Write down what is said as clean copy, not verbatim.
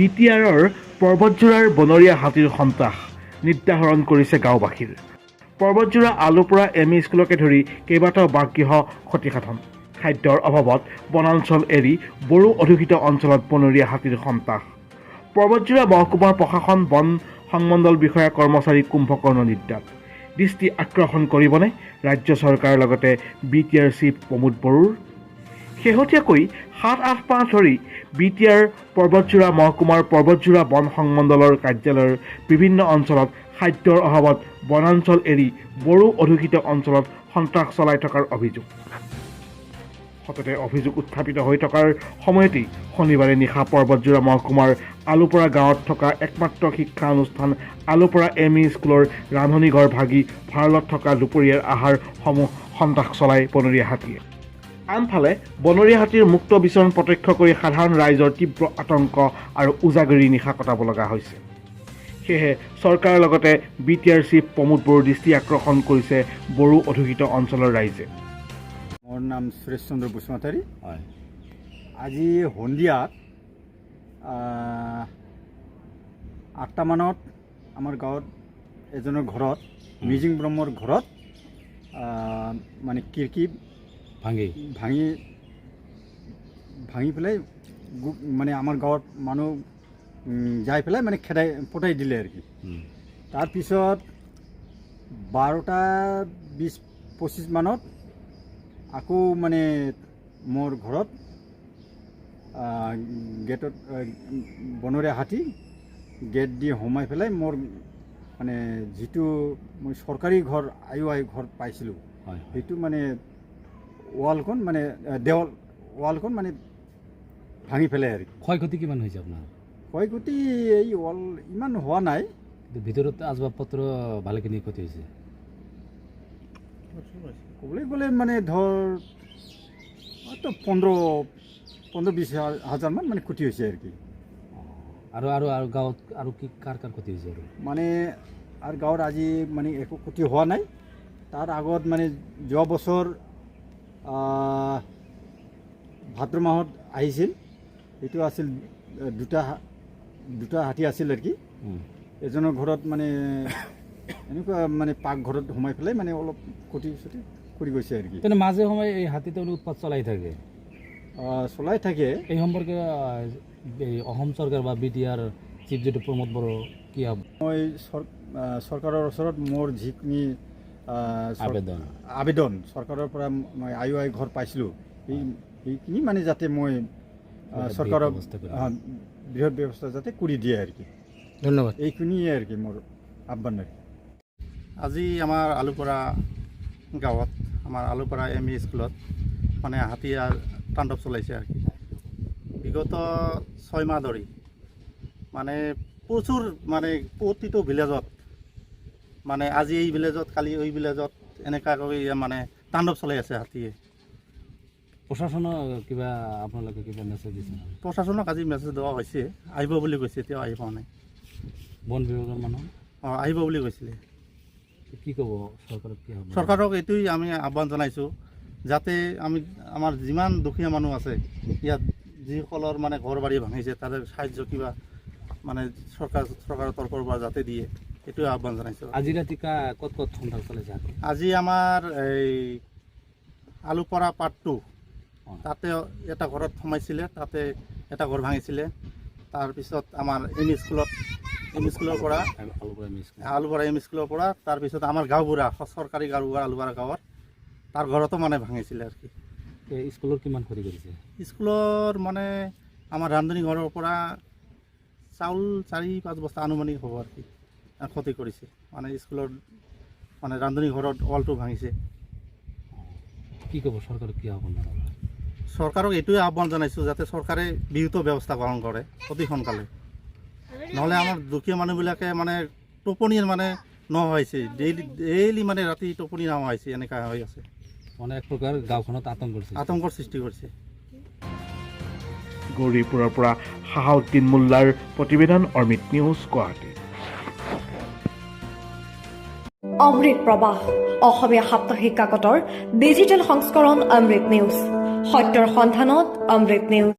বিটিআৰৰ পৰ্বতজোৰাৰ বনৰীয়া হাতীৰ সন্ত্ৰাস নিৰ্ধাৰণ কৰিছে গাঁওবাসীৰ। পৰ্বতজোৰা আলুপৰা এম ই স্কুলকে ধৰি কেইবাটাও বাসগৃহ ক্ষতিসাধন। খাদ্যৰ অভাৱত বনাঞ্চল এৰি বড়ো অধ্যুষিত অঞ্চলত বনৰীয়া হাতীৰ সন্ত্ৰাস। পৰ্বতজোৰা মহকুমাৰ প্ৰশাসন বন সংমণ্ডল বিষয়া কৰ্মচাৰী কুম্ভকৰ্ণ নিদ্ৰাত। দৃষ্টি আকৰ্ষণ কৰিবনে ৰাজ্য চৰকাৰৰ লগতে বিটিআৰ চিফ প্ৰমোদ বড়োৰ? শেহতীয়াকৈ ৭-৮ মাহ ধৰি বিটিআৰ পৰ্বতজোৰা মহকুমাৰ পৰ্বতজোৰা বন সংমণ্ডলৰ কাৰ্যালয়ৰ বিভিন্ন অঞ্চলত খাদ্যৰ অভাৱত বনাঞ্চল এৰি বড়ো অধ্যুষিত অঞ্চলত সন্ত্ৰাস চলাই থকাৰ অভিযোগ। সততে অভিযোগ উত্থাপিত হৈ থকাৰ সময়তেই শনিবাৰে নিশা পৰ্বতজোৰা মহকুমাৰ আলুপৰা গাঁৱত থকা একমাত্ৰ শিক্ষা অনুষ্ঠান আলুপৰা এম ই স্কুলৰ ৰান্ধনীঘৰ ভাগি ভঁৰালত থকা দুপৰীয়াৰ আহাৰসমূহ সন্ত্ৰাস চলাই বনৰীয়া হাতীয়ে। আনফালে বনৰীয়া হাতীৰ মুক্ত বিচৰণ প্ৰত্যক্ষ কৰি সাধাৰণ ৰাইজৰ তীব্ৰ আতংক আৰু উজাগৰি নিশা কটাব লগা হৈছে। সেয়েহে চৰকাৰৰ লগতে বিটিআৰ চিফ প্ৰমোদ বড়োৰ দৃষ্টি আকৰ্ষণ কৰিছে বড়ো অধ্যুষিত অঞ্চলৰ ৰাইজে। মোৰ নাম সুৰেশ চন্দ্ৰ বসুমতাৰী। হয়, আজি সন্ধিয়াত ৮টা মানত আমাৰ গাঁৱত এজনৰ ঘৰত মিজিং ব্ৰহ্মৰ ঘৰত মানে খিৰিকী ভাঙি পেলাই মানে আমাৰ গাঁৱত মানুহ যাই পেলাই মানে পঠাই দিলে আৰু কি। তাৰপিছত 12:20-25 মানত আকৌ মানে মোৰ ঘৰত গেটত বনৰীয়া হাতী গেট দি সোমাই পেলাই মোৰ মানে যিটো মই চৰকাৰী ঘৰ আই ঘৰ পাইছিলোঁ সেইটো মানে ৱালখন মানে ৱালখন মানে ভাঙি পেলাই আৰু। ক্ষয়ক্ষতি কিমান হৈছে আপোনাৰ? ক্ষয়ক্ষতি এই ৱাল ইমান হোৱা নাই, ভিতৰত আচবাবপত্ৰ ভালেখিনি ক্ষতি হৈছে। ক'বলৈ গ'লে মানে ধৰ 15-20 হাজাৰমান মানে ক্ষতি হৈছে আৰু কি। আৰু গাঁৱত আৰু কি কাৰ ক্ষতি হৈছে? মানে আৰু গাঁৱত আজি মানে একো ক্ষতি হোৱা নাই। তাৰ আগত মানে যোৱা বছৰ ভাদ্ৰ মাহত আহিছিল, এইটো আছিল দুটা হাতী আছিল আৰু কি। এজনৰ ঘৰত মানে এনেকুৱা মানে পাকঘৰত সোমাই পেলাই মানে অলপ ক্ষতি কৰি গৈছে আৰু কি। তেনে মাজে সময়ে এই হাতীটো উৎপাত চলাই থাকে। এই সম্পৰ্কে এই অসম চৰকাৰ বা বিটিআৰ চিফ যিটো প্ৰমোদ বড়ো কি মই চৰকাৰৰ ওচৰত মোৰ যিখিনি আবেদন চৰকাৰৰ পৰা মই আই ঘৰ পাইছিলোঁ সেইখিনি মানে যাতে মই চৰকাৰৰ বৃহৎ ব্যৱস্থা যাতে কৰি দিয়ে আৰু কি। ধন্যবাদ। এইখিনিয়ে আৰু কি মোৰ আহ্বান। আজি আমাৰ আলুপৰা গাঁৱত আমাৰ আলুপৰা এম ই স্কুলত মানে হাতীয়ে তাণ্ডৱ চলাইছে আৰু কি। বিগত 6 মাহ ধৰি মানে প্ৰচুৰ মানে প্ৰতিটো ভিলেজত মানে আজি এই ভিলেজত কালি ওই ভিলেজত এনেকুৱাকৈ মানে তাণ্ডৱ চলাই আছে হাতীয়ে। প্ৰশাসনৰ কিবা আপোনালোকে কিবা মেছেজ দিছে? প্ৰশাসনক আজি মেছেজ দেওয়া হৈছে, আহিব বুলি কৈছে, এতিয়াও আহি পোৱা নাই। বন বিভাগৰ মানুহ আহিব বুলি কৈছিলে। কি ক'ব চৰকাৰক? কি হ'ব? চৰকাৰক এইটোৱেই আমি আহ্বান জনাইছোঁ যাতে আমাৰ যিমান দুখীয়া মানুহ আছে ইয়াত যিসকলৰ মানে ঘৰ বাৰী ভাঙিছে তাদেৰ সাহায্য কিবা মানে চৰকাৰৰ তৰফৰ পৰা যাতে দিয়ে, এইটোৱে আহ্বান জনাইছোঁ। আজি ৰাতি ক'ত সন্ত্ৰাস চলাইছে? আজি আমাৰ এই আলুপৰা পাৰ্ট 2 তাতে এটা ঘৰত সোমাইছিলে, তাতে এটা ঘৰ ভাঙিছিলে। তাৰপিছত আমাৰ এম স্কুলৰ পৰা আলুপৰা এম স্কুলৰ পৰা তাৰপিছত আমাৰ গাঁওবুঢ়া চৰকাৰী গাঁওবুঢ়া আলুপৰা গাঁৱৰ তাৰ ঘৰতো মানে ভাঙিছিলে আৰু কি। স্কুলৰ কিমান ক্ষতি কৰিছে? স্কুলৰ মানে আমাৰ ৰান্ধনী ঘৰৰ পৰা চাউল 4-5 বস্তা আনুমানিক হ'ব আৰু কি ক্ষতি কৰিছে। মানে স্কুলৰ মানে ৰান্ধনী ঘৰত ৱালটো ভাঙিছে। কি ক'ব চৰকাৰক? কি আহ্বান জনাব? চৰকাৰক এইটোৱে আহ্বান জনাইছোঁ যাতে চৰকাৰে বিহিত ব্যৱস্থা গ্ৰহণ কৰে অতি সোনকালে, নহ'লে আমাৰ দুখীয়া মানুহবিলাকে মানে টোপনিৰ মানে নোহোৱা হৈছে, ডেইলি মানে ৰাতি টোপনি নোহোৱা হৈছে, এনেকুৱা হৈ আছে। মানে এক প্ৰকাৰ গাঁওখনত আতংকৰ সৃষ্টি কৰিছে। গৌৰীপুৰৰ পৰা শাহাউদ্দিন মোল্লাৰ প্ৰতিবেদন, অমৃত নিউজ, গুৱাহাটী। অমৃত প্ৰবাহ অসমীয়া সাপ্তাহিক কাকতৰ ডিজিটেল সংস্কৰণ অমৃত নিউজ, সত্যৰ সন্ধানত অমৃত নিউজ।